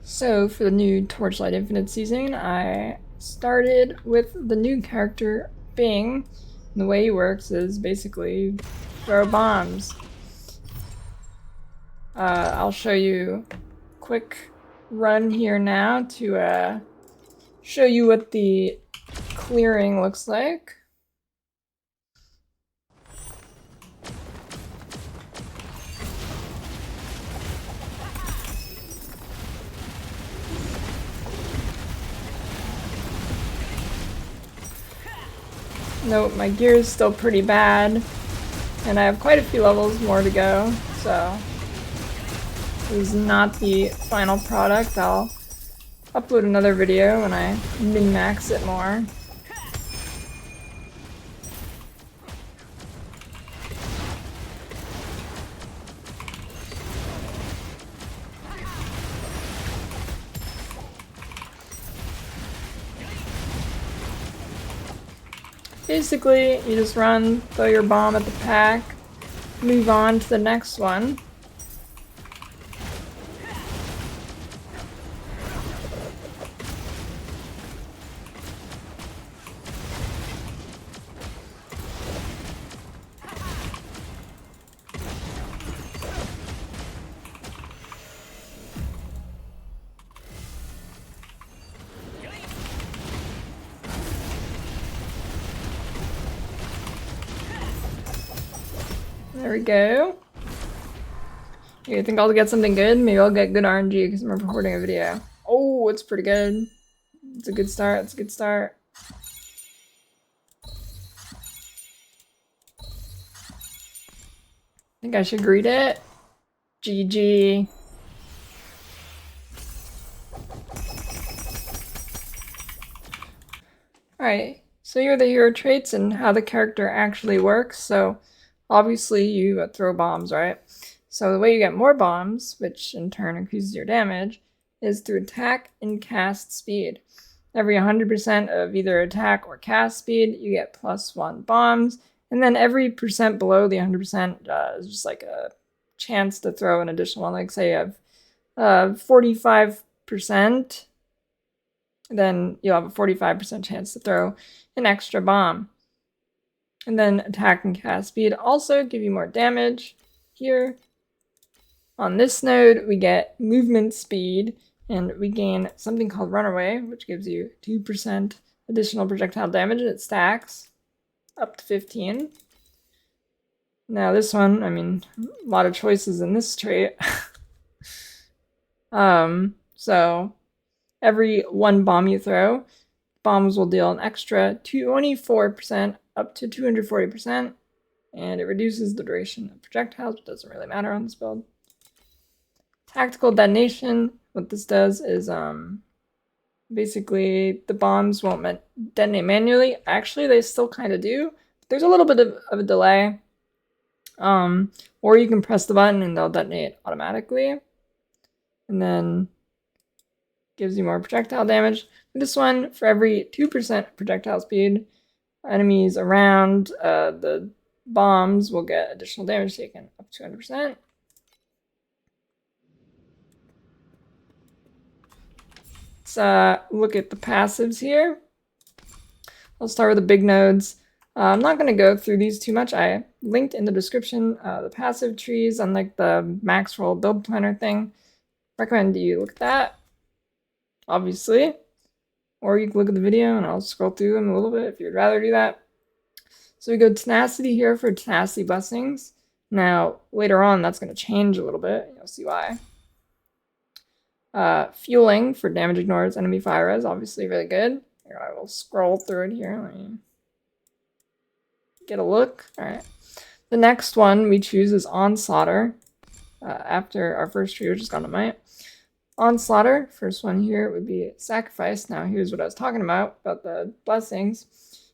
So for the new Torchlight Infinite season, I started with the new character Bing. And the way he works is basically throw bombs. I'll show you a quick run here now to show you what the clearing looks like. Note my gear is still pretty bad, and I have quite a few levels more to go, so this is not the final product. I'll upload another video when I min-max it more. Basically, you just run, throw your bomb at the pack, move on to the next one. There we go. You think I'll get something good? Maybe I'll get good RNG because I'm recording a video. Oh, it's pretty good. It's a good start. It's a good start. I think I should greet it. GG. Alright, so here are the hero traits and how the character actually works. So obviously you throw bombs, right? So the way you get more bombs, which in turn increases your damage, is through attack and cast speed. Every 100% of either attack or cast speed, you get +1 bombs. And then every percent below the 100% is just like a chance to throw an additional one. Like say you have 45%, then you'll have a 45% chance to throw an extra bomb. And then attack and cast speed also give you more damage. Here on this node, we get movement speed, and we gain something called runaway, which gives you 2% additional projectile damage, and it stacks up to 15. Now this one, I mean, a lot of choices in this trait. So every one bomb you throw, bombs will deal an extra 24% up to 240%, and it reduces the duration of projectiles, but doesn't really matter on this build. Tactical detonation, what this does is basically the bombs won't detonate manually. Actually, they still kind of do. There's a little bit of a delay. Or you can press the button and they'll detonate automatically. And then gives you more projectile damage. This one, for every 2% projectile speed, enemies around the bombs will get additional damage taken up to 200%. Let's look at the passives here. I'll start with the big nodes. I'm not going to go through these too much. I linked in the description the passive trees on like the max roll build planner thing. Recommend you look at that, obviously. Or you can look at the video and I'll scroll through them a little bit if you'd rather do that. So we go tenacity here for tenacity blessings. Now, later on, that's going to change a little bit. You'll see why. Fueling for damage ignores enemy fire is obviously really good. Here, I will scroll through it here. Let me get a look. All right. The next one we choose is Onslaughter. After our first tree, which is Dynamite. Onslaughter, first one here would be Sacrifice. Now here's what I was talking about the blessings.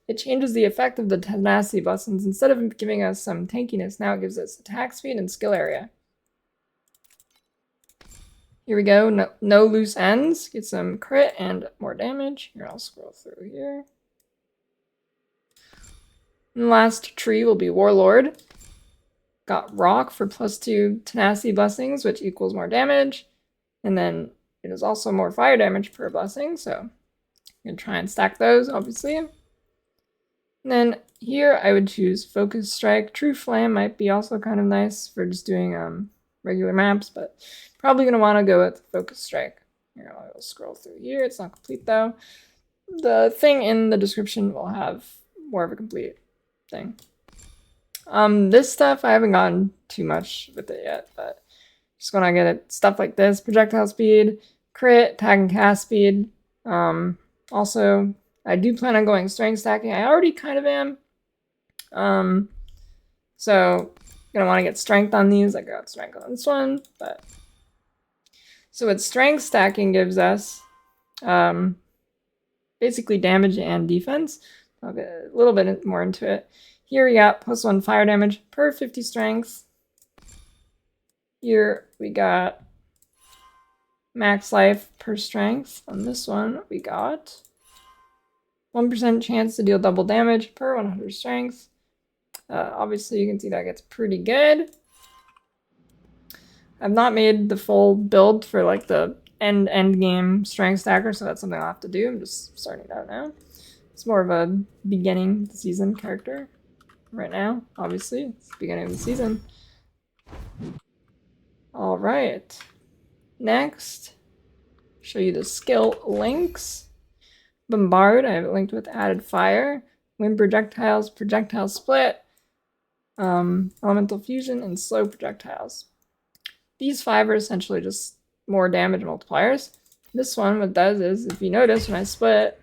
It changes the effect of the tenacity blessings. Instead of giving us some tankiness, now it gives us attack speed and skill area. Here we go, no loose ends. Get some crit and more damage. Here, I'll scroll through here. And the last tree will be Warlord. Got Rock for +2 tenacity blessings, which equals more damage. And then it is also more fire damage per blessing, so I'm going to try and stack those, obviously. And then here I would choose Focus Strike. True Flame might be also kind of nice for just doing regular maps, but probably going to want to go with Focus Strike. Here, I'll scroll through here. It's not complete though. The thing in the description will have more of a complete thing. This stuff, I haven't gotten too much with it yet, but just when I get it, stuff like this, projectile speed, crit, tag and cast speed. Also, I do plan on going strength stacking. I already kind of am. So gonna want to get strength on these. I got strength on this one, but so what strength stacking gives us, basically damage and defense. I'll get a little bit more into it. Here we got +1 fire damage per 50 strength. Here we got max life per strength. On this one, we got 1% chance to deal double damage per 100 strength. Obviously, you can see that gets pretty good. I've not made the full build for like the end game strength stacker, so that's something I'll have to do. I'm just starting it out now. It's more of a beginning of the season character right now. Obviously, it's the beginning of the season. All right. Next, show you the skill links. Bombard, I have it linked with added fire, wind projectiles, projectile split, elemental fusion, and slow projectiles. These 5 are essentially just more damage multipliers. This one, what it does is, if you notice, when I split,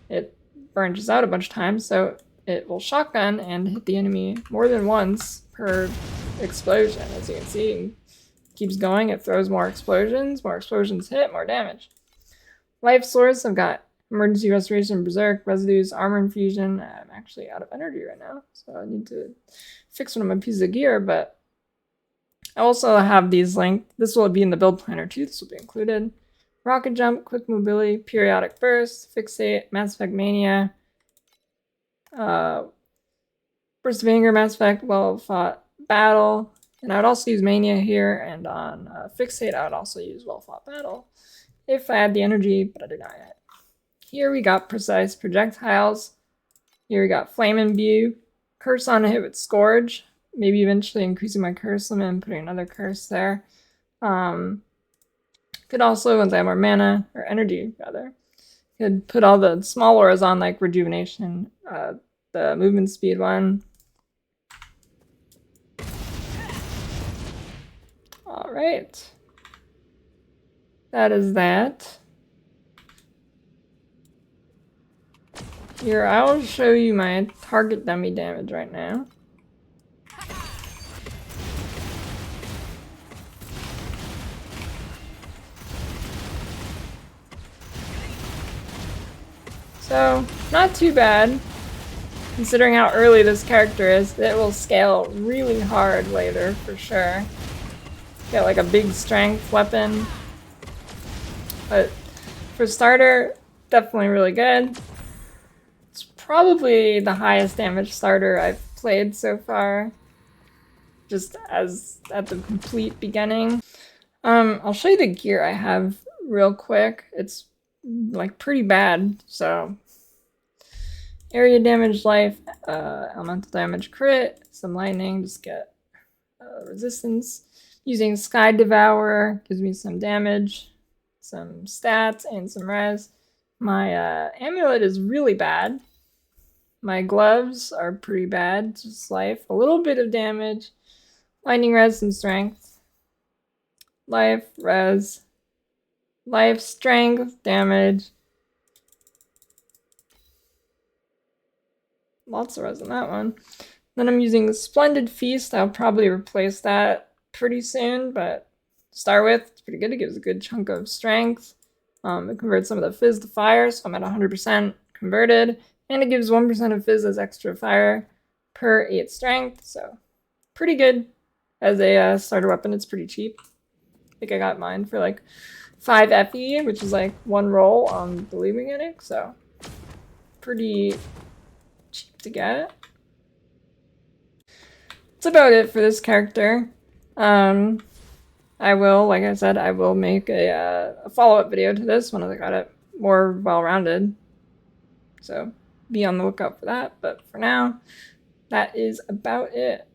it branches out a bunch of times, so it will shotgun and hit the enemy more than once per explosion. As you can see, it keeps going, it throws more explosions hit, more damage. Life source, I've got emergency restoration, berserk, residues, armor infusion. I'm actually out of energy right now, so I need to fix one of my pieces of gear, but I also have these linked. This will be in the build planner too, this will be included. Rocket jump, quick mobility, periodic burst, fixate, Mass Effect Mania, burst of anger, Mass Effect, well fought battle, and I would also use Mania here, and on fixate I would also use well fought battle if I had the energy, but I do not yet. Here we got precise projectiles. Here we got flame imbue, curse on a hit with scourge, maybe eventually increasing my curse limit and putting another curse there. Could also, once I have more mana, or energy rather, could put all the small auras on, like rejuvenation, the movement speed one. All right. That is that. Here, I will show you my target dummy damage right now. So, not too bad, considering how early this character is. It will scale really hard later, for sure. Get like a big strength weapon. But for starter, definitely really good. It's probably the highest damage starter I've played so far, just as at the complete beginning. I'll show you the gear I have real quick. It's like pretty bad, so area damage, life, elemental damage, crit, some lightning, just get resistance. Using Sky Devour gives me some damage, some stats, and some res. My amulet is really bad. My gloves are pretty bad, just life, a little bit of damage, lightning, res, and strength. Life, res, life, strength, damage. Lots of res on that one. Then I'm using Splendid Feast. I'll probably replace that pretty soon, but to start with, it's pretty good. It gives a good chunk of strength. It converts some of the fizz to fire, so I'm at 100% converted. And it gives 1% of fizz as extra fire per 8 strength, so pretty good as a starter weapon. It's pretty cheap. I think I got mine for like 5 FE, which is like 1 roll on the Lead Mechanic, so pretty cheap to get. That's about it for this character. I will, like I said, I will make a follow-up video to this when I got it more well-rounded. So be on the lookout for that. But for now, that is about it.